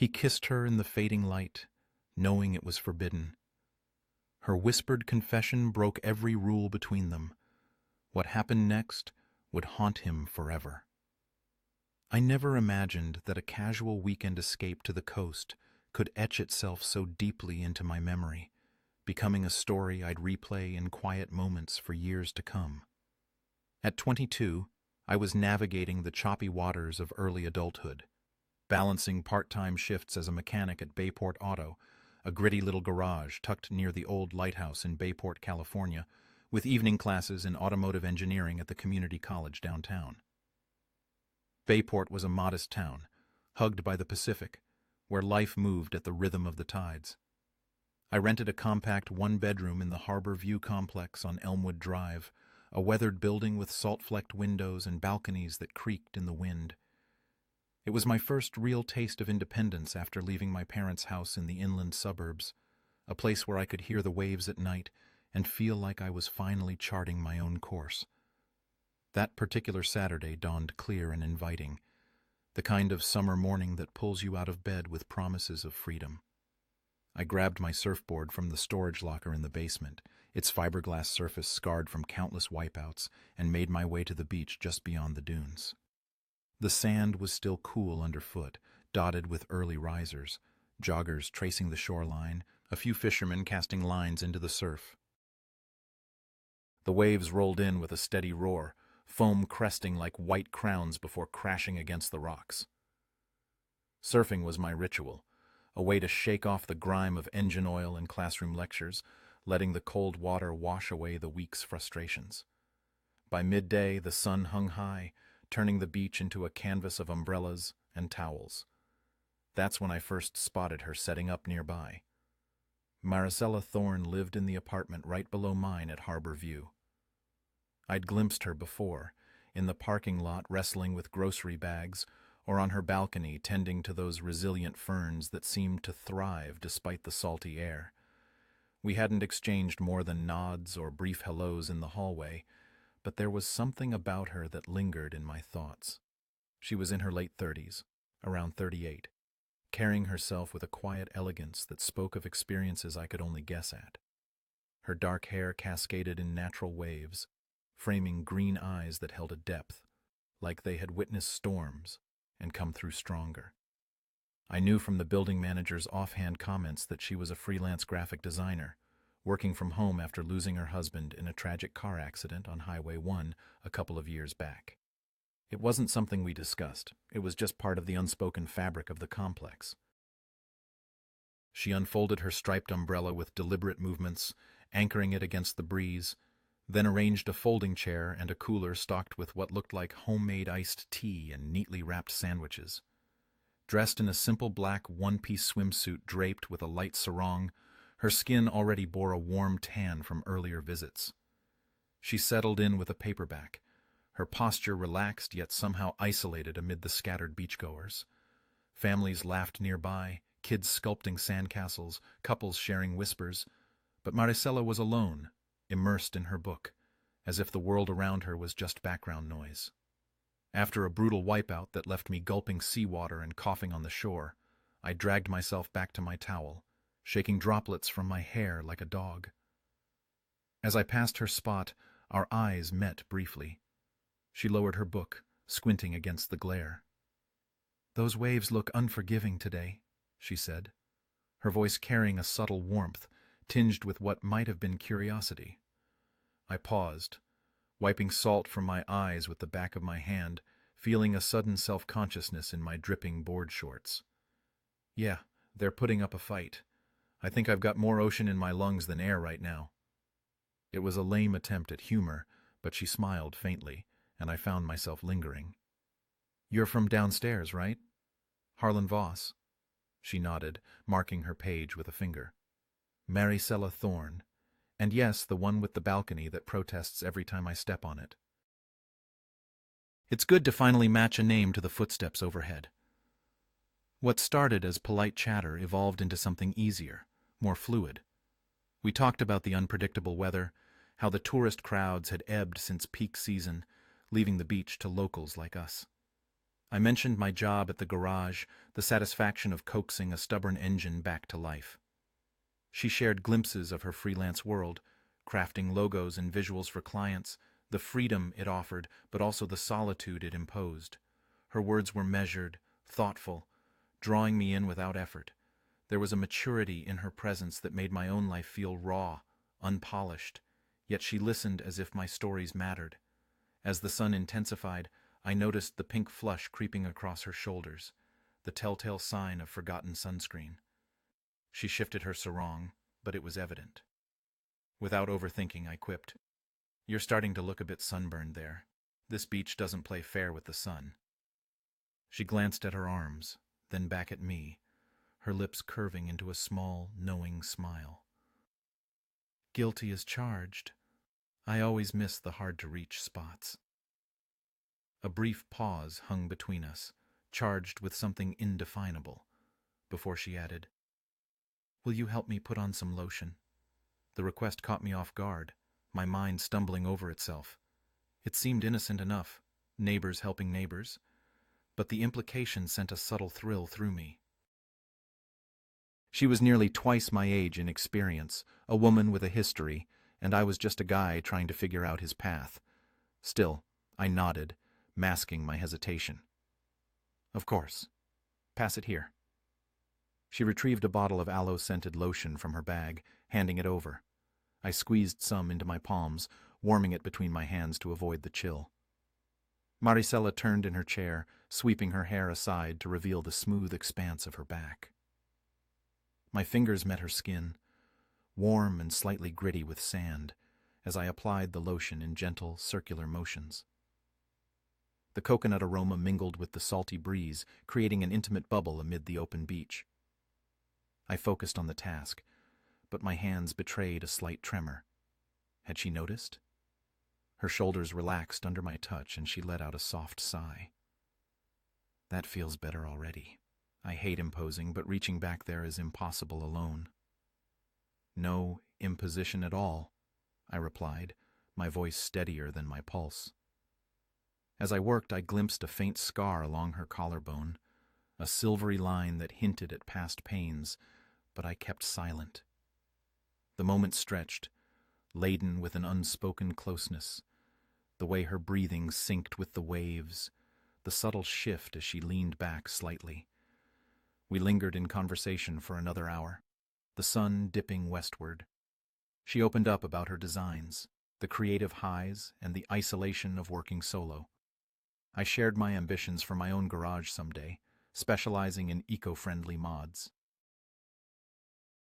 He kissed her in the fading light, knowing it was forbidden. Her whispered confession broke every rule between them. What happened next would haunt him forever. I never imagined that a casual weekend escape to the coast could etch itself so deeply into my memory, becoming a story I'd replay in quiet moments for years to come. At 22, I was navigating the choppy waters of early adulthood, balancing part-time shifts as a mechanic at Bayport Auto, a gritty little garage tucked near the old lighthouse in Bayport, California, with evening classes in automotive engineering at the community college downtown. Bayport was a modest town, hugged by the Pacific, where life moved at the rhythm of the tides. I rented a compact one-bedroom in the Harbor View complex on Elmwood Drive, a weathered building with salt-flecked windows and balconies that creaked in the wind. It was my first real taste of independence after leaving my parents' house in the inland suburbs, a place where I could hear the waves at night and feel like I was finally charting my own course. That particular Saturday dawned clear and inviting, the kind of summer morning that pulls you out of bed with promises of freedom. I grabbed my surfboard from the storage locker in the basement, its fiberglass surface scarred from countless wipeouts, and made my way to the beach just beyond the dunes. The sand was still cool underfoot, dotted with early risers, joggers tracing the shoreline, a few fishermen casting lines into the surf. The waves rolled in with a steady roar, foam cresting like white crowns before crashing against the rocks. Surfing was my ritual, a way to shake off the grime of engine oil and classroom lectures, letting the cold water wash away the week's frustrations. By midday, the sun hung high, turning the beach into a canvas of umbrellas and towels. That's when I first spotted her setting up nearby. Maricela Thorne lived in the apartment right below mine at Harbor View. I'd glimpsed her before, in the parking lot wrestling with grocery bags, or on her balcony tending to those resilient ferns that seemed to thrive despite the salty air. We hadn't exchanged more than nods or brief hellos in the hallway, but there was something about her that lingered in my thoughts. She was in her late 30s, around 38, carrying herself with a quiet elegance that spoke of experiences I could only guess at. Her dark hair cascaded in natural waves, framing green eyes that held a depth, like they had witnessed storms and come through stronger. I knew from the building manager's offhand comments that she was a freelance graphic designer, working from home after losing her husband in a tragic car accident on Highway 1 a couple of years back. It wasn't something we discussed, it was just part of the unspoken fabric of the complex. She unfolded her striped umbrella with deliberate movements, anchoring it against the breeze, then arranged a folding chair and a cooler stocked with what looked like homemade iced tea and neatly wrapped sandwiches. Dressed in a simple black one-piece swimsuit draped with a light sarong, her skin already bore a warm tan from earlier visits. She settled in with a paperback, her posture relaxed yet somehow isolated amid the scattered beachgoers. Families laughed nearby, kids sculpting sandcastles, couples sharing whispers, but Maricela was alone, immersed in her book, as if the world around her was just background noise. After a brutal wipeout that left me gulping seawater and coughing on the shore, I dragged myself back to my towel, shaking droplets from my hair like a dog. As I passed her spot, our eyes met briefly. She lowered her book, squinting against the glare. "Those waves look unforgiving today," she said, her voice carrying a subtle warmth, tinged with what might have been curiosity. I paused, wiping salt from my eyes with the back of my hand, feeling a sudden self-consciousness in my dripping board shorts. "Yeah, they're putting up a fight. I think I've got more ocean in my lungs than air right now." It was a lame attempt at humor, but she smiled faintly, and I found myself lingering. "You're from downstairs, right? Harlan Voss." She nodded, marking her page with a finger. "Maricela Thorne. And yes, the one with the balcony that protests every time I step on it." It's good to finally match a name to the footsteps overhead. What started as polite chatter evolved into something easier, more fluid. We talked about the unpredictable weather, how the tourist crowds had ebbed since peak season, leaving the beach to locals like us. I mentioned my job at the garage, the satisfaction of coaxing a stubborn engine back to life. She shared glimpses of her freelance world, crafting logos and visuals for clients, the freedom it offered, but also the solitude it imposed. Her words were measured, thoughtful, drawing me in without effort. There was a maturity in her presence that made my own life feel raw, unpolished, yet she listened as if my stories mattered. As the sun intensified, I noticed the pink flush creeping across her shoulders, the telltale sign of forgotten sunscreen. She shifted her sarong, but it was evident. Without overthinking, I quipped, "You're starting to look a bit sunburned there. This beach doesn't play fair with the sun." She glanced at her arms, then back at me, her lips curving into a small, knowing smile. "Guilty as charged. I always miss the hard-to-reach spots." A brief pause hung between us, charged with something indefinable, before she added, "Will you help me put on some lotion?" The request caught me off guard, my mind stumbling over itself. It seemed innocent enough, neighbors helping neighbors, but the implication sent a subtle thrill through me. She was nearly twice my age in experience, a woman with a history, and I was just a guy trying to figure out his path. Still, I nodded, masking my hesitation. "Of course. Pass it here." She retrieved a bottle of aloe-scented lotion from her bag, handing it over. I squeezed some into my palms, warming it between my hands to avoid the chill. Maricela turned in her chair, sweeping her hair aside to reveal the smooth expanse of her back. My fingers met her skin, warm and slightly gritty with sand, as I applied the lotion in gentle, circular motions. The coconut aroma mingled with the salty breeze, creating an intimate bubble amid the open beach. I focused on the task, but my hands betrayed a slight tremor. Had she noticed? Her shoulders relaxed under my touch, and she let out a soft sigh. "That feels better already. I hate imposing, but reaching back there is impossible alone." "No imposition at all," I replied, my voice steadier than my pulse. As I worked, I glimpsed a faint scar along her collarbone, a silvery line that hinted at past pains, but I kept silent. The moment stretched, laden with an unspoken closeness, the way her breathing synced with the waves, the subtle shift as she leaned back slightly. We lingered in conversation for another hour, the sun dipping westward. She opened up about her designs, the creative highs and the isolation of working solo. I shared my ambitions for my own garage someday, specializing in eco-friendly mods.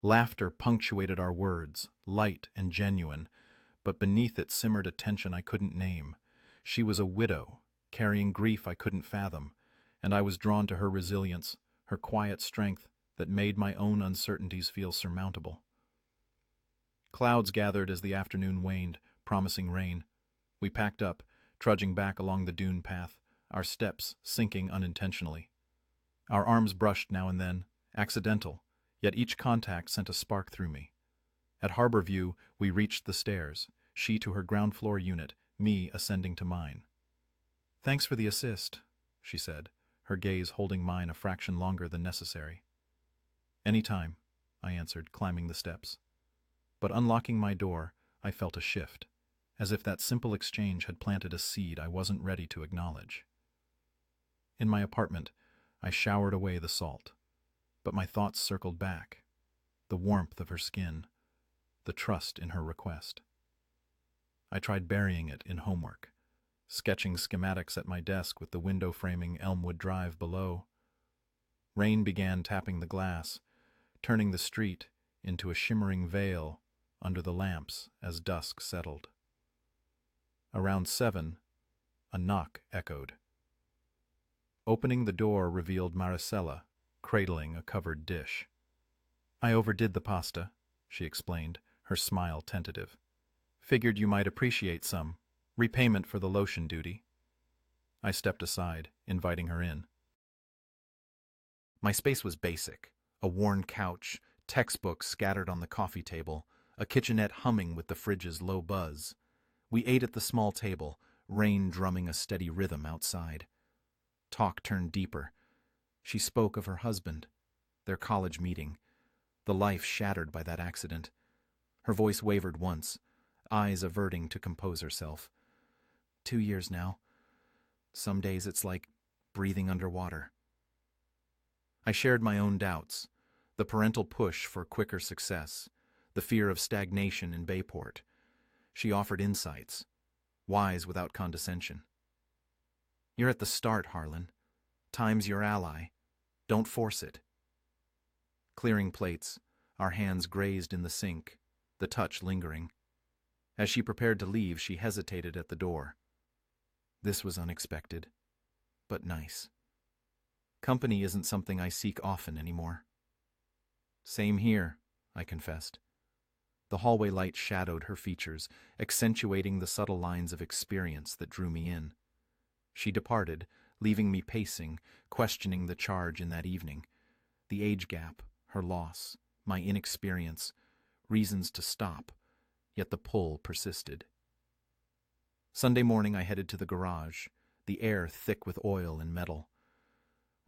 Laughter punctuated our words, light and genuine, but beneath it simmered a tension I couldn't name. She was a widow, carrying grief I couldn't fathom, and I was drawn to her resilience, her quiet strength that made my own uncertainties feel surmountable. Clouds gathered as the afternoon waned, promising rain. We packed up, trudging back along the dune path, our steps sinking unintentionally. Our arms brushed now and then, accidental, yet each contact sent a spark through me. At Harborview, we reached the stairs, she to her ground floor unit, me ascending to mine. "Thanks for the assist," she said, her gaze holding mine a fraction longer than necessary. "Any time," I answered, climbing the steps. But unlocking my door, I felt a shift, as if that simple exchange had planted a seed I wasn't ready to acknowledge. In my apartment, I showered away the salt, but my thoughts circled back, the warmth of her skin, the trust in her request. I tried burying it in homework, sketching schematics at my desk with the window framing Elmwood Drive below. Rain began tapping the glass, turning the street into a shimmering veil under the lamps as dusk settled. Around 7, a knock echoed. Opening the door revealed Maricela, cradling a covered dish. "I overdid the pasta," she explained, her smile tentative. "Figured you might appreciate some. Repayment for the lotion duty." I stepped aside, inviting her in. My space was basic, a worn couch, textbooks scattered on the coffee table, a kitchenette humming with the fridge's low buzz. We ate at the small table, rain drumming a steady rhythm outside. Talk turned deeper. She spoke of her husband, their college meeting, the life shattered by that accident. Her voice wavered once, eyes averting to compose herself. 2 years now. Some days it's like breathing underwater. I shared my own doubts, the parental push for quicker success, the fear of stagnation in Bayport. She offered insights, wise without condescension. You're at the start, Harlan. Time's your ally. Don't force it. Clearing plates, our hands grazed in the sink, the touch lingering. As she prepared to leave, she hesitated at the door. This was unexpected, but nice. Company isn't something I seek often anymore. Same here, I confessed. The hallway light shadowed her features, accentuating the subtle lines of experience that drew me in. She departed, leaving me pacing, questioning the charge in that evening. The age gap, her loss, my inexperience, reasons to stop, yet the pull persisted. Sunday morning I headed to the garage, the air thick with oil and metal.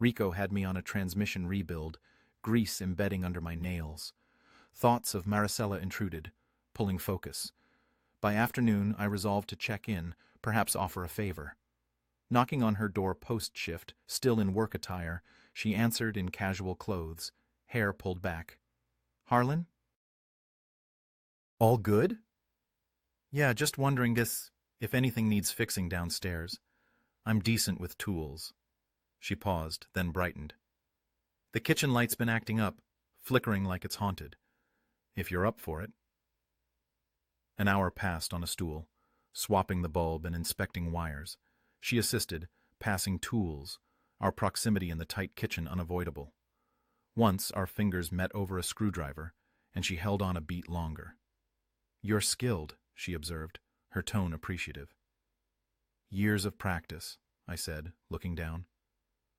Rico had me on a transmission rebuild, grease embedding under my nails. Thoughts of Maricela intruded, pulling focus. By afternoon I resolved to check in, perhaps offer a favor. Knocking on her door post-shift, still in work attire, she answered in casual clothes, hair pulled back. Harlan? All good? Yeah, just wondering if anything needs fixing downstairs. I'm decent with tools. She paused, then brightened. The kitchen light's been acting up, flickering like it's haunted. If you're up for it. An hour passed on a stool, swapping the bulb and inspecting wires. She assisted, passing tools, our proximity in the tight kitchen unavoidable. Once our fingers met over a screwdriver, and she held on a beat longer. You're skilled, she observed, her tone appreciative. Years of practice, I said, looking down.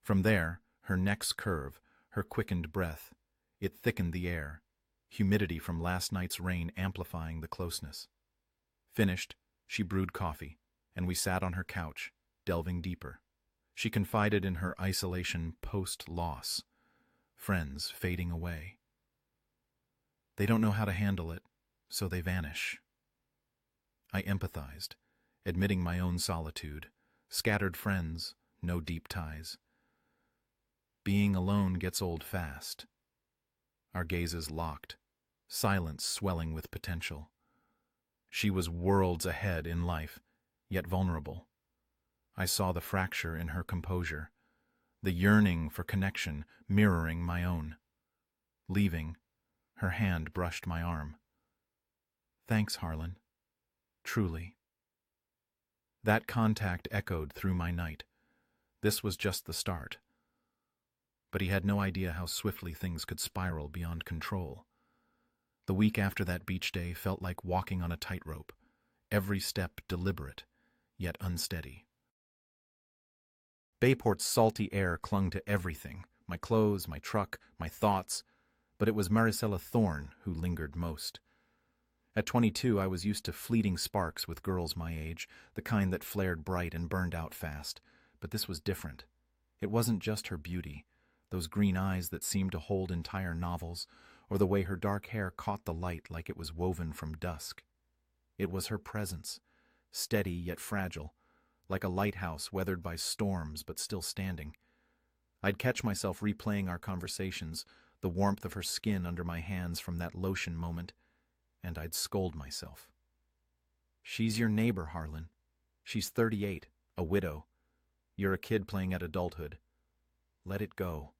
From there, her neck's curve, her quickened breath. It thickened the air, humidity from last night's rain amplifying the closeness. Finished, she brewed coffee, and we sat on her couch, delving deeper. She confided in her isolation post-loss, friends fading away. They don't know how to handle it, so they vanish. I empathized, admitting my own solitude, scattered friends, no deep ties. Being alone gets old fast. Our gazes locked, silence swelling with potential. She was worlds ahead in life, yet vulnerable. I saw the fracture in her composure, the yearning for connection mirroring my own. Leaving, her hand brushed my arm. Thanks, Harlan. Truly. That contact echoed through my night. This was just the start. But he had no idea how swiftly things could spiral beyond control. The week after that beach day felt like walking on a tightrope, every step deliberate, yet unsteady. Bayport's salty air clung to everything, my clothes, my truck, my thoughts, but it was Maricela Thorne who lingered most. At 22, I was used to fleeting sparks with girls my age, the kind that flared bright and burned out fast, but this was different. It wasn't just her beauty, those green eyes that seemed to hold entire novels, or the way her dark hair caught the light like it was woven from dusk. It was her presence, steady yet fragile, like a lighthouse weathered by storms but still standing. I'd catch myself replaying our conversations, the warmth of her skin under my hands from that lotion moment, and I'd scold myself. She's your neighbor, Harlan. She's 38, a widow. You're a kid playing at adulthood. Let it go.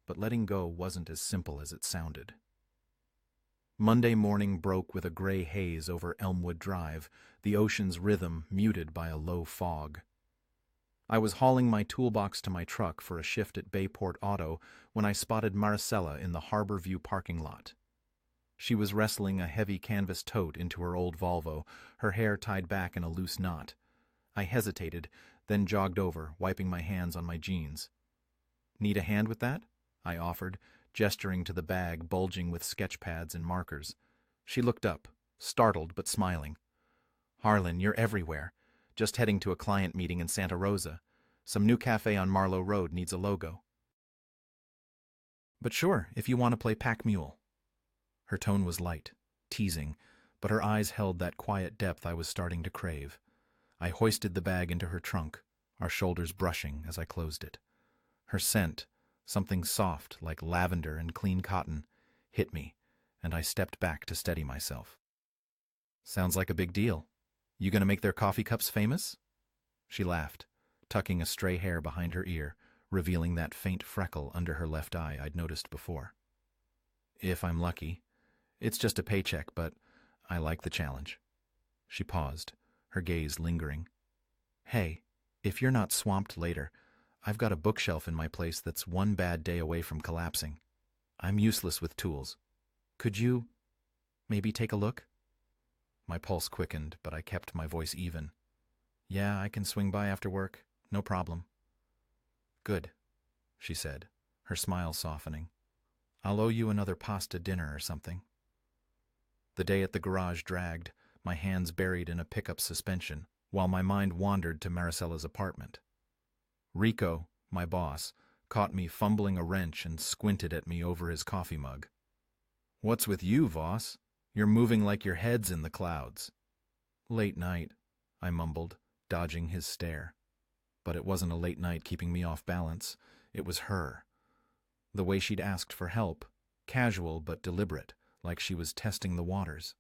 But letting go wasn't as simple as it sounded. Monday morning broke with a gray haze over Elmwood Drive, the ocean's rhythm muted by a low fog. I was hauling my toolbox to my truck for a shift at Bayport Auto when I spotted Maricela in the Harbor View parking lot. She was wrestling a heavy canvas tote into her old Volvo, her hair tied back in a loose knot. I hesitated, then jogged over, wiping my hands on my jeans. Need a hand with that? I offered, gesturing to the bag bulging with sketch pads and markers. She looked up, startled but smiling. Harlan, you're everywhere. Just heading to a client meeting in Santa Rosa. Some new cafe on Marlow Road needs a logo. But sure, if you want to play pack mule. Her tone was light, teasing, but her eyes held that quiet depth I was starting to crave. I hoisted the bag into her trunk, our shoulders brushing as I closed it. Her scent, something soft like lavender and clean cotton, hit me, and I stepped back to steady myself. Sounds like a big deal. You gonna make their coffee cups famous? She laughed, tucking a stray hair behind her ear, revealing that faint freckle under her left eye I'd noticed before. If I'm lucky. It's just a paycheck, but I like the challenge. She paused, her gaze lingering. Hey, if you're not swamped later, I've got a bookshelf in my place that's one bad day away from collapsing. I'm useless with tools. Could you maybe take a look? My pulse quickened, but I kept my voice even. Yeah, I can swing by after work. No problem. Good, she said, her smile softening. I'll owe you another pasta dinner or something. The day at the garage dragged, my hands buried in a pickup suspension, while my mind wandered to Maricella's apartment. Rico, my boss, caught me fumbling a wrench and squinted at me over his coffee mug. What's with you, Voss? You're moving like your head's in the clouds. Late night, I mumbled, dodging his stare. But it wasn't a late night keeping me off balance. It was her. The way she'd asked for help, casual but deliberate, like she was testing the waters.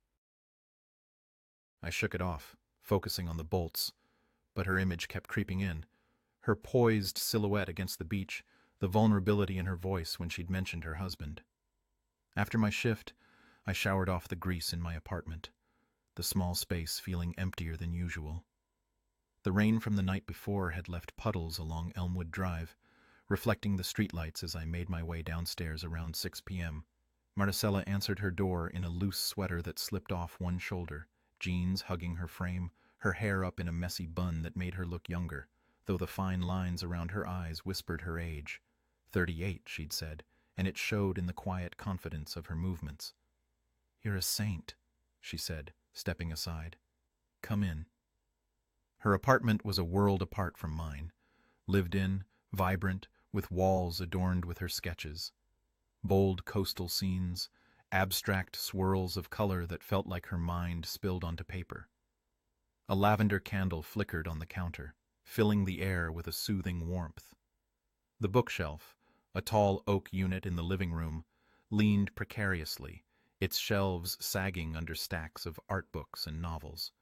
I shook it off, focusing on the bolts, but her image kept creeping in. Her poised silhouette against the beach, the vulnerability in her voice when she'd mentioned her husband. After my shift, I showered off the grease in my apartment, the small space feeling emptier than usual. The rain from the night before had left puddles along Elmwood Drive, reflecting the streetlights as I made my way downstairs around 6 p.m. Maricela answered her door in a loose sweater that slipped off one shoulder, jeans hugging her frame, her hair up in a messy bun that made her look younger, though the fine lines around her eyes whispered her age. 38, she'd said, and it showed in the quiet confidence of her movements. You're a saint, she said, stepping aside. Come in. Her apartment was a world apart from mine, lived in, vibrant, with walls adorned with her sketches. Bold coastal scenes, abstract swirls of color that felt like her mind spilled onto paper. A lavender candle flickered on the counter, filling the air with a soothing warmth. The bookshelf, a tall oak unit in the living room, leaned precariously, its shelves sagging under stacks of art books and novels.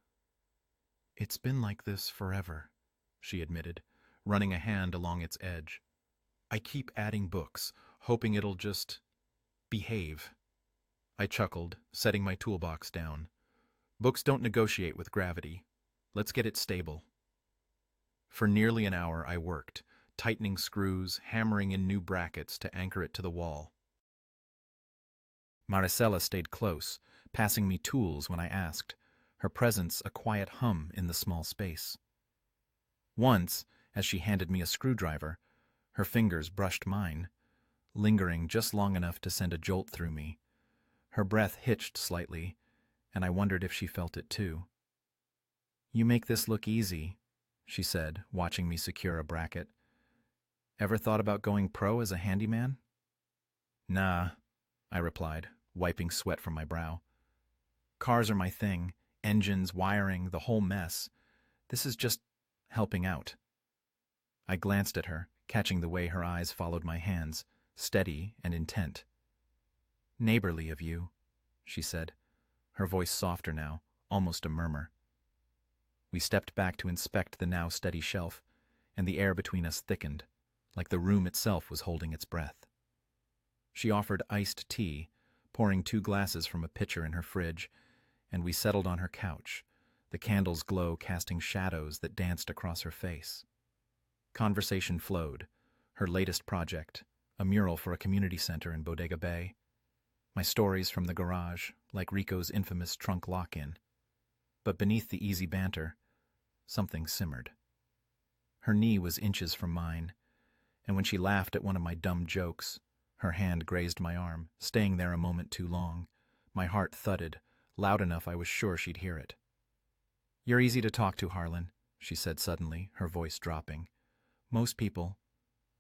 It's been like this forever, she admitted, running a hand along its edge. I keep adding books, hoping it'll just behave. I chuckled, setting my toolbox down. Books don't negotiate with gravity. Let's get it stable. For nearly an hour I worked, tightening screws, hammering in new brackets to anchor it to the wall. Maricela stayed close, passing me tools when I asked, her presence a quiet hum in the small space. Once, as she handed me a screwdriver, her fingers brushed mine, lingering just long enough to send a jolt through me. Her breath hitched slightly, and I wondered if she felt it too. You make this look easy, she said, watching me secure a bracket. Ever thought about going pro as a handyman? Nah, I replied, wiping sweat from my brow. Cars are my thing, engines, wiring, the whole mess. This is just helping out. I glanced at her, catching the way her eyes followed my hands, steady and intent. Neighborly of you, she said, her voice softer now, almost a murmur. We stepped back to inspect the now steady shelf, and the air between us thickened, like the room itself was holding its breath. She offered iced tea, pouring 2 glasses from a pitcher in her fridge, and we settled on her couch, the candle's glow casting shadows that danced across her face. Conversation flowed, her latest project, a mural for a community center in Bodega Bay, my stories from the garage, like Rico's infamous trunk lock-in. But beneath the easy banter, something simmered. Her knee was inches from mine, and when she laughed at one of my dumb jokes, her hand grazed my arm, staying there a moment too long. My heart thudded, loud enough I was sure she'd hear it. You're easy to talk to, Harlan, she said suddenly, her voice dropping. Most people,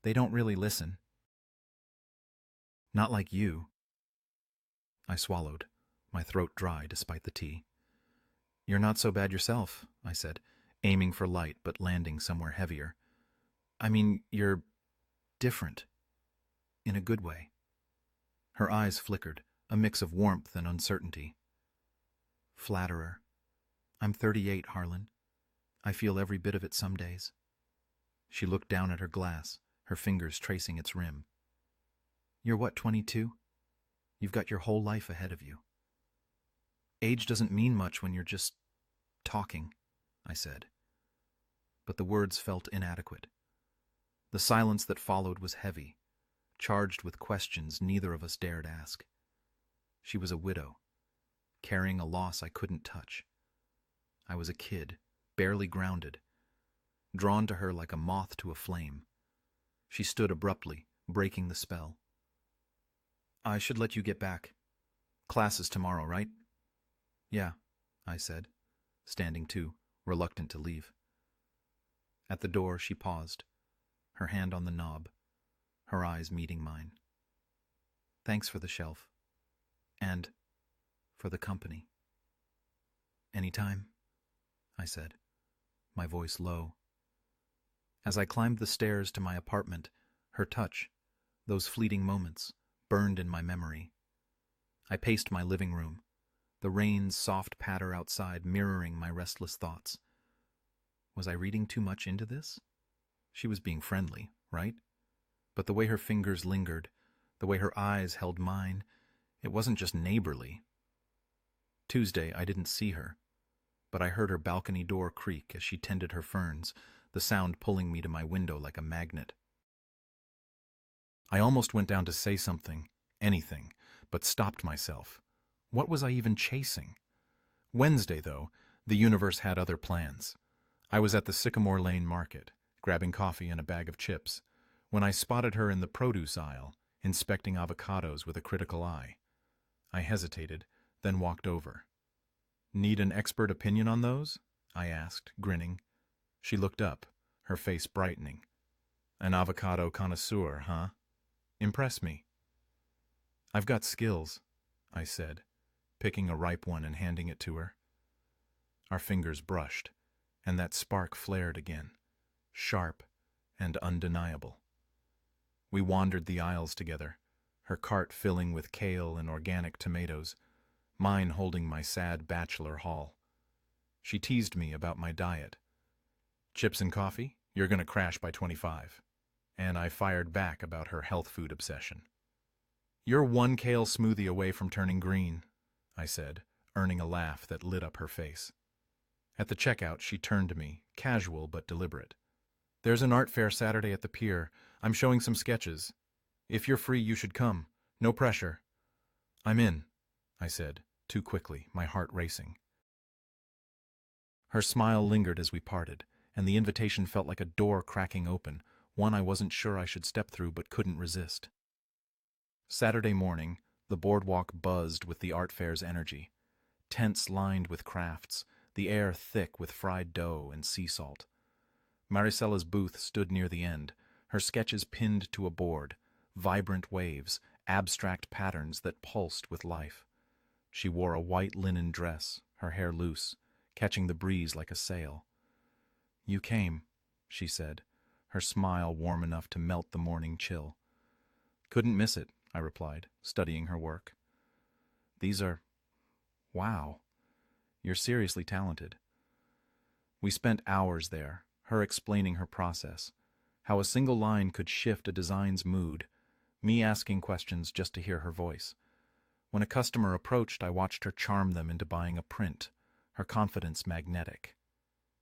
they don't really listen. Not like you. I swallowed, my throat dry despite the tea. You're not so bad yourself, I said, aiming for light but landing somewhere heavier. I mean, you're different. In a good way. Her eyes flickered, a mix of warmth and uncertainty. Flatterer. I'm 38, Harlan. I feel every bit of it some days. She looked down at her glass, her fingers tracing its rim. You're what, 22? You've got your whole life ahead of you. Age doesn't mean much when you're just talking, I said. But the words felt inadequate. The silence that followed was heavy, charged with questions neither of us dared ask. She was a widow, carrying a loss I couldn't touch. I was a kid, barely grounded, drawn to her like a moth to a flame. She stood abruptly, breaking the spell. I should let you get back. Class is tomorrow, right? Yeah, I said, standing too, reluctant to leave. At the door, she paused, her hand on the knob, her eyes meeting mine. Thanks for the shelf. And for the company. Anytime, I said, my voice low. As I climbed the stairs to my apartment, her touch, those fleeting moments, burned in my memory. I paced my living room, the rain's soft patter outside mirroring my restless thoughts. Was I reading too much into this? She was being friendly, right? But the way her fingers lingered, the way her eyes held mine, it wasn't just neighborly. Tuesday, I didn't see her, but I heard her balcony door creak as she tended her ferns, the sound pulling me to my window like a magnet. I almost went down to say something, anything, but stopped myself. What was I even chasing? Wednesday, though, the universe had other plans. I was at the Sycamore Lane market, grabbing coffee and a bag of chips, when I spotted her in the produce aisle, inspecting avocados with a critical eye. I hesitated, then walked over. Need an expert opinion on those? I asked, grinning. She looked up, her face brightening. An avocado connoisseur, huh? Impress me. I've got skills, I said, picking a ripe one and handing it to her. Our fingers brushed, and that spark flared again, sharp and undeniable. We wandered the aisles together, her cart filling with kale and organic tomatoes, mine holding my sad bachelor haul. She teased me about my diet. Chips and coffee? You're gonna crash by 25. And I fired back about her health food obsession. You're one kale smoothie away from turning green, I said, earning a laugh that lit up her face. At the checkout, she turned to me, casual but deliberate. There's an art fair Saturday at the pier. I'm showing some sketches. If you're free, you should come. No pressure. I'm in, I said, too quickly, my heart racing. Her smile lingered as we parted, and the invitation felt like a door cracking open, one I wasn't sure I should step through but couldn't resist. Saturday morning, the boardwalk buzzed with the art fair's energy. Tents lined with crafts, the air thick with fried dough and sea salt. Maricella's booth stood near the end, her sketches pinned to a board, vibrant waves, abstract patterns that pulsed with life. She wore a white linen dress, her hair loose, catching the breeze like a sail. You came, she said, her smile warm enough to melt the morning chill. Couldn't miss it, I replied, studying her work. These are... wow. You're seriously talented. We spent hours there, her explaining her process, how a single line could shift a design's mood, me asking questions just to hear her voice. When a customer approached, I watched her charm them into buying a print, her confidence magnetic.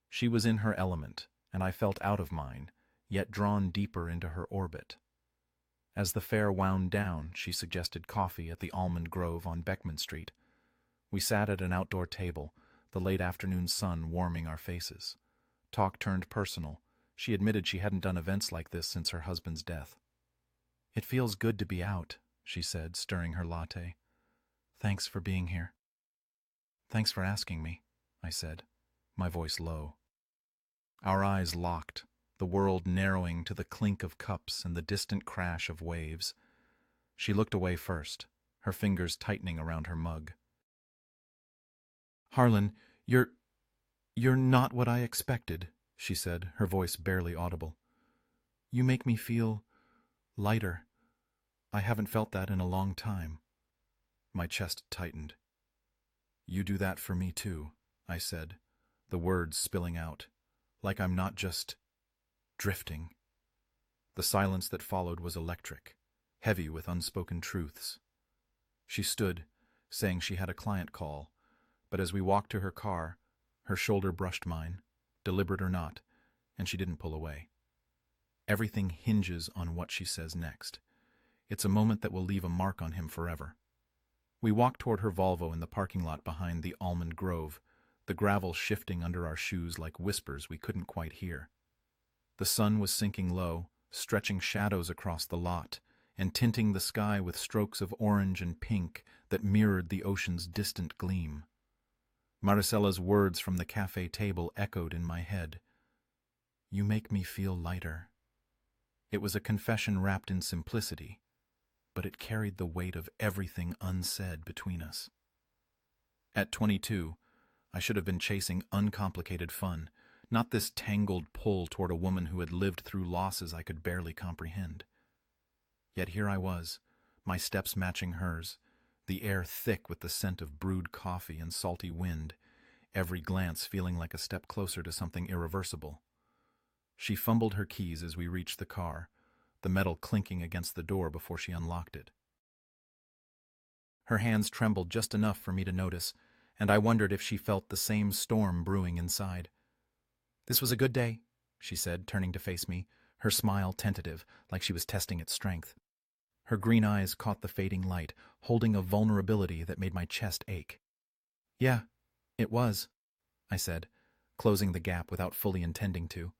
She was in her element, and I felt out of mine, yet drawn deeper into her orbit. As the fair wound down, she suggested coffee at the Almond Grove on Beckman Street. We sat at an outdoor table, the late afternoon sun warming our faces. Talk turned personal. She admitted she hadn't done events like this since her husband's death. It feels good to be out, she said, stirring her latte. Thanks for being here. Thanks for asking me, I said, my voice low. Our eyes locked, the world narrowing to the clink of cups and the distant crash of waves. She looked away first, her fingers tightening around her mug. "Harlan, you're not what I expected," she said, her voice barely audible. "You make me feel lighter. I haven't felt that in a long time." My chest tightened. "You do that for me too," I said, the words spilling out, like I'm not just drifting. The silence that followed was electric, heavy with unspoken truths. She stood, saying she had a client call, but as we walked to her car, her shoulder brushed mine, deliberate or not, and she didn't pull away. Everything hinges on what she says next. It's a moment that will leave a mark on him forever. We walked toward her Volvo in the parking lot behind the almond grove, the gravel shifting under our shoes like whispers we couldn't quite hear. The sun was sinking low, stretching shadows across the lot, and tinting the sky with strokes of orange and pink that mirrored the ocean's distant gleam. Maricella's words from the cafe table echoed in my head. "You make me feel lighter." It was a confession wrapped in simplicity, but it carried the weight of everything unsaid between us. At 22, I should have been chasing uncomplicated fun, not this tangled pull toward a woman who had lived through losses I could barely comprehend. Yet here I was, my steps matching hers, the air thick with the scent of brewed coffee and salty wind, every glance feeling like a step closer to something irreversible. She fumbled her keys as we reached the car, the metal clinking against the door before she unlocked it. Her hands trembled just enough for me to notice, and I wondered if she felt the same storm brewing inside. "This was a good day," she said, turning to face me, her smile tentative, like she was testing its strength. Her green eyes caught the fading light, holding a vulnerability that made my chest ache. "Yeah, it was," I said, closing the gap without fully intending to.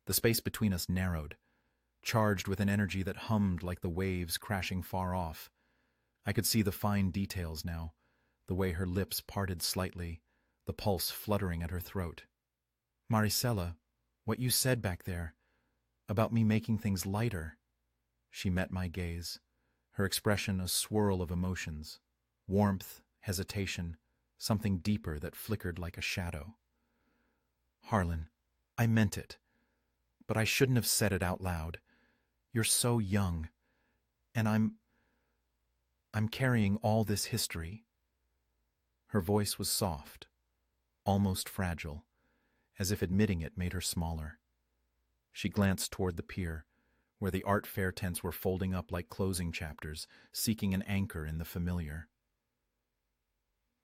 The space between us narrowed, charged with an energy that hummed like the waves crashing far off. I could see the fine details now, the way her lips parted slightly, the pulse fluttering at her throat. "Maricela, what you said back there, about me making things lighter." She met my gaze, her expression a swirl of emotions, warmth, hesitation, something deeper that flickered like a shadow. "Harlan, I meant it, but I shouldn't have said it out loud. You're so young, and I'm carrying all this history." Her voice was soft, almost fragile, as if admitting it made her smaller. She glanced toward the pier, where the art fair tents were folding up like closing chapters, seeking an anchor in the familiar.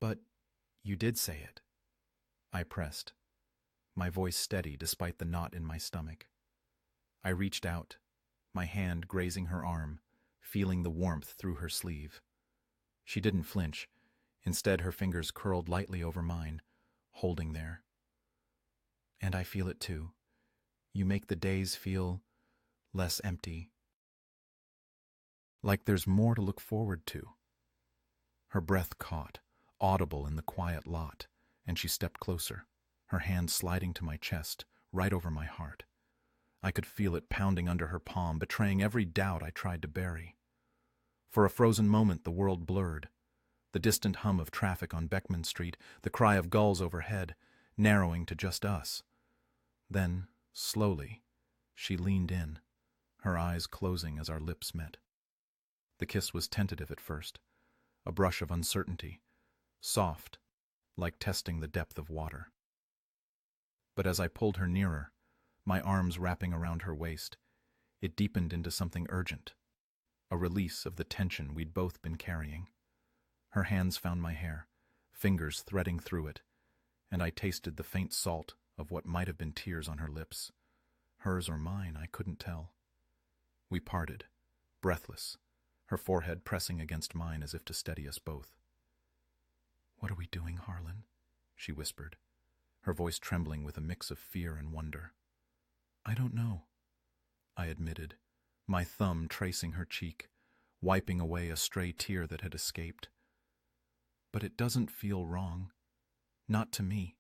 "But you did say it," I pressed, my voice steady despite the knot in my stomach. I reached out, my hand grazing her arm, feeling the warmth through her sleeve. She didn't flinch. Instead, her fingers curled lightly over mine, holding there. "And I feel it too. You make the days feel less empty. Like there's more to look forward to." Her breath caught, audible in the quiet lot, and she stepped closer, her hand sliding to my chest, right over my heart. I could feel it pounding under her palm, betraying every doubt I tried to bury. For a frozen moment, the world blurred. The distant hum of traffic on Beckman Street, the cry of gulls overhead, narrowing to just us. Then, slowly, she leaned in, her eyes closing as our lips met. The kiss was tentative at first, a brush of uncertainty, soft, like testing the depth of water. But as I pulled her nearer, my arms wrapping around her waist, it deepened into something urgent, a release of the tension we'd both been carrying. Her hands found my hair, fingers threading through it, and I tasted the faint salt of what might have been tears on her lips. Hers or mine, I couldn't tell. We parted, breathless, her forehead pressing against mine as if to steady us both. "What are we doing, Harlan?" she whispered, her voice trembling with a mix of fear and wonder. "I don't know," I admitted, my thumb tracing her cheek, wiping away a stray tear that had escaped. "But it doesn't feel wrong. Not to me."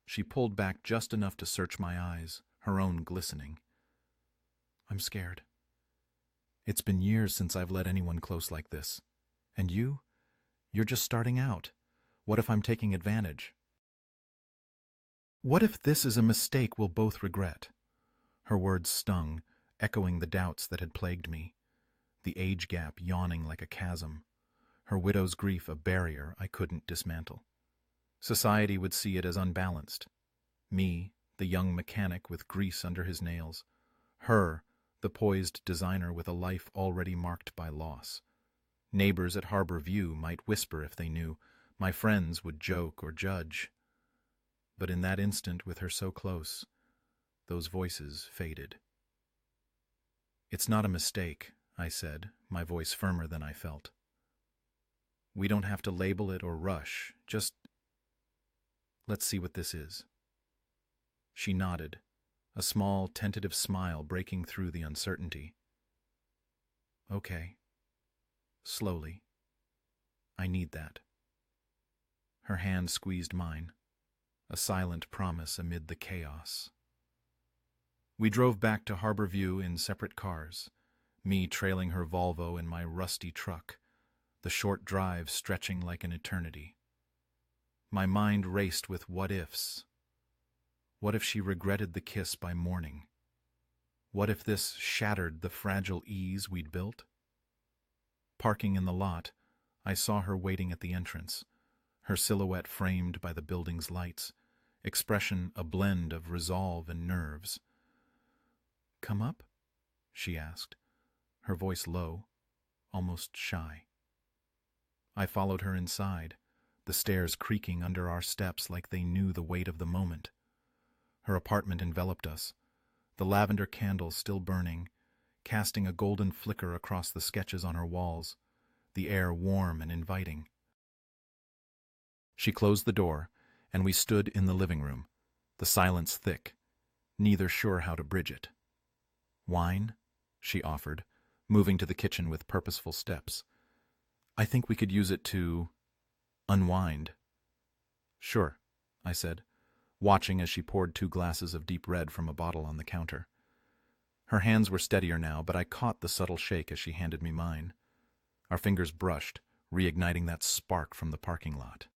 She pulled back just enough to search my eyes, her own glistening. I'm scared. It's been years since I've led anyone close like this. And you? You're just starting out. What if I'm taking advantage? What if this is a mistake we'll both regret? Her words stung, echoing the doubts that had plagued me, the age gap yawning like a chasm, her widow's grief a barrier I couldn't dismantle. Society would see it as unbalanced. Me, the young mechanic with grease under his nails. Her, the poised designer with a life already marked by loss. Neighbors at Harbor View might whisper if they knew. My friends would joke or judge. But in that instant, with her so close, those voices faded. It's not a mistake, I said, my voice firmer than I felt. We don't have to label it or rush, just let's see what this is. She nodded, a small, tentative smile breaking through the uncertainty. Okay. Slowly. I need that. Her hand squeezed mine, a silent promise amid the chaos. We drove back to Harbor View in separate cars, me trailing her Volvo in my rusty truck, the short drive stretching like an eternity. My mind raced with what-ifs. What if she regretted the kiss by morning? What if this shattered the fragile ease we'd built? Parking in the lot, I saw her waiting at the entrance, her silhouette framed by the building's lights, expression a blend of resolve and nerves. "Come up?" she asked, her voice low, almost shy. I followed her inside, the stairs creaking under our steps like they knew the weight of the moment. Her apartment enveloped us, the lavender candles still burning, casting a golden flicker across the sketches on her walls, the air warm and inviting. She closed the door, and we stood in the living room, the silence thick, neither sure how to bridge it. "Wine?" she offered, moving to the kitchen with purposeful steps. "I think we could use it to unwind." "Sure," I said, watching as she poured 2 glasses of deep red from a bottle on the counter. Her hands were steadier now, but I caught the subtle shake as she handed me mine. Our fingers brushed, reigniting that spark from the parking lot.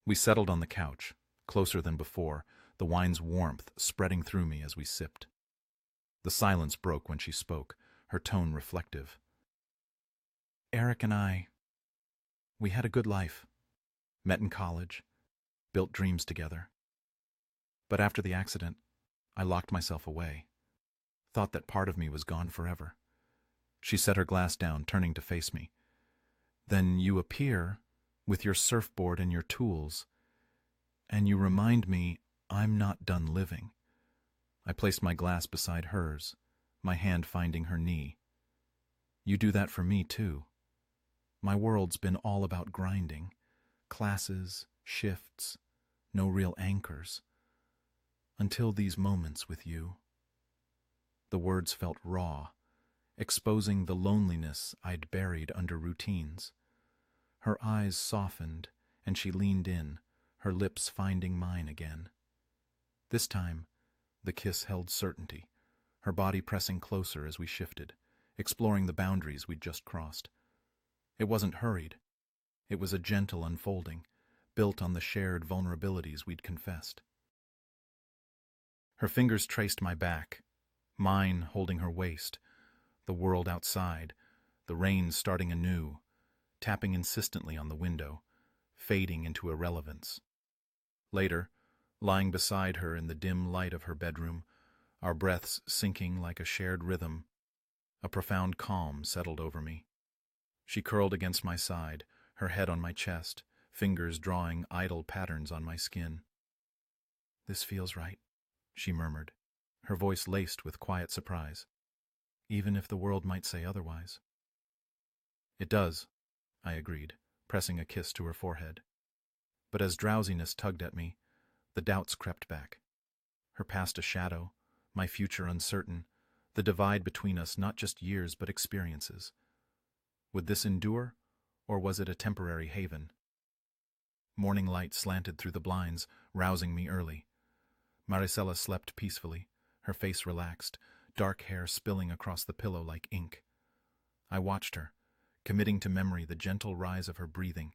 We settled on the couch, closer than before, the wine's warmth spreading through me as we sipped. The silence broke when she spoke, her tone reflective. "Eric and I, we had a good life. Met in college, built dreams together. But after the accident, I locked myself away. Thought that part of me was gone forever." She set her glass down, turning to face me. "Then you appear, with your surfboard and your tools, and you remind me I'm not done living." I placed my glass beside hers, my hand finding her knee. "You do that for me, too. My world's been all about grinding, classes, shifts, no real anchors. Until these moments with you." The words felt raw, exposing the loneliness I'd buried under routines. Her eyes softened, and she leaned in, her lips finding mine again. This time, the kiss held certainty, her body pressing closer as we shifted, exploring the boundaries we'd just crossed. It wasn't hurried. It was a gentle unfolding, built on the shared vulnerabilities we'd confessed. Her fingers traced my back, mine holding her waist, the world outside, the rain starting anew, tapping insistently on the window, fading into irrelevance. Later, lying beside her in the dim light of her bedroom, our breaths sinking like a shared rhythm, a profound calm settled over me. She curled against my side, her head on my chest, fingers drawing idle patterns on my skin. "This feels right," she murmured, her voice laced with quiet surprise, "even if the world might say otherwise." "It does," I agreed, pressing a kiss to her forehead. But as drowsiness tugged at me, the doubts crept back. Her past a shadow, my future uncertain, the divide between us not just years but experiences. Would this endure, or was it a temporary haven? Morning light slanted through the blinds, rousing me early. Maricela slept peacefully, her face relaxed, dark hair spilling across the pillow like ink. I watched her, committing to memory the gentle rise of her breathing,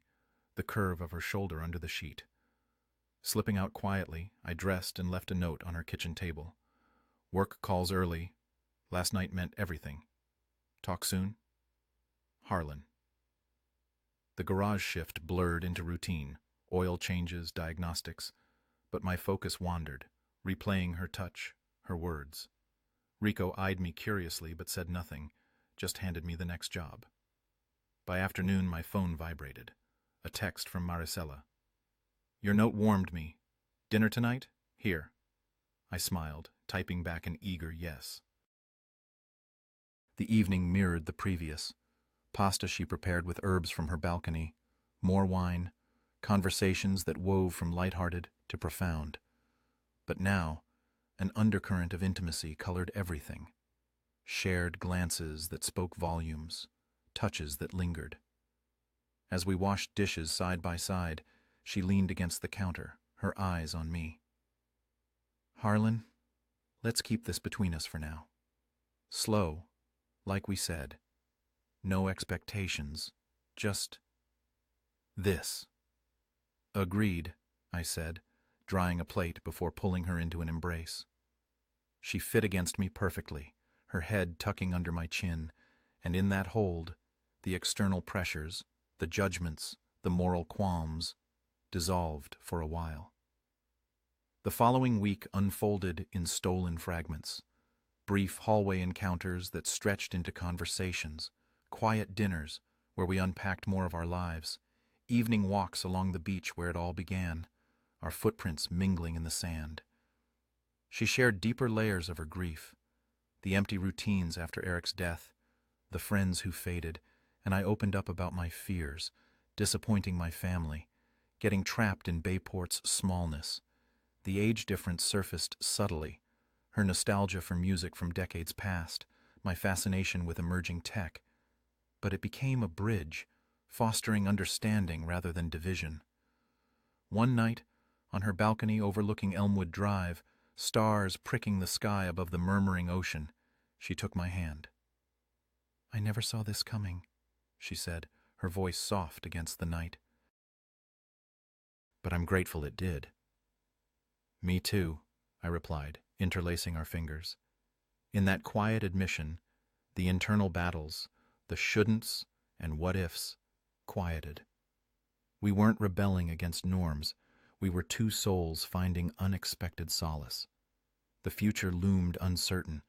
the curve of her shoulder under the sheet. Slipping out quietly, I dressed and left a note on her kitchen table. Work calls early. Last night meant everything. Talk soon. Harlan. The garage shift blurred into routine, oil changes, diagnostics, but my focus wandered, replaying her touch, her words. Rico eyed me curiously but said nothing, just handed me the next job. By afternoon, my phone vibrated. A text from Maricela. Your note warmed me. Dinner tonight? Here. I smiled, typing back an eager yes. The evening mirrored the previous. Pasta she prepared with herbs from her balcony, more wine, conversations that wove from lighthearted to profound. But now, an undercurrent of intimacy colored everything. Shared glances that spoke volumes, touches that lingered. As we washed dishes side by side, she leaned against the counter, her eyes on me. Harlan, let's keep this between us for now. Slow, like we said. No expectations, just this. Agreed, I said, drying a plate before pulling her into an embrace. She fit against me perfectly, her head tucking under my chin, and in that hold, the external pressures, the judgments, the moral qualms, dissolved for a while. The following week unfolded in stolen fragments, brief hallway encounters that stretched into conversations, quiet dinners where we unpacked more of our lives, evening walks along the beach where it all began, our footprints mingling in the sand. She shared deeper layers of her grief, the empty routines after Eric's death, the friends who faded, and I opened up about my fears, disappointing my family, getting trapped in Bayport's smallness. The age difference surfaced subtly, her nostalgia for music from decades past, my fascination with emerging tech. But it became a bridge, fostering understanding rather than division. One night, on her balcony overlooking Elmwood Drive, stars pricking the sky above the murmuring ocean, she took my hand. I never saw this coming, she said, her voice soft against the night. But I'm grateful it did. Me too, I replied, interlacing our fingers. In that quiet admission, the internal battles, the shouldn'ts and what-ifs, quieted. We weren't rebelling against norms. We were two souls finding unexpected solace. The future loomed uncertain,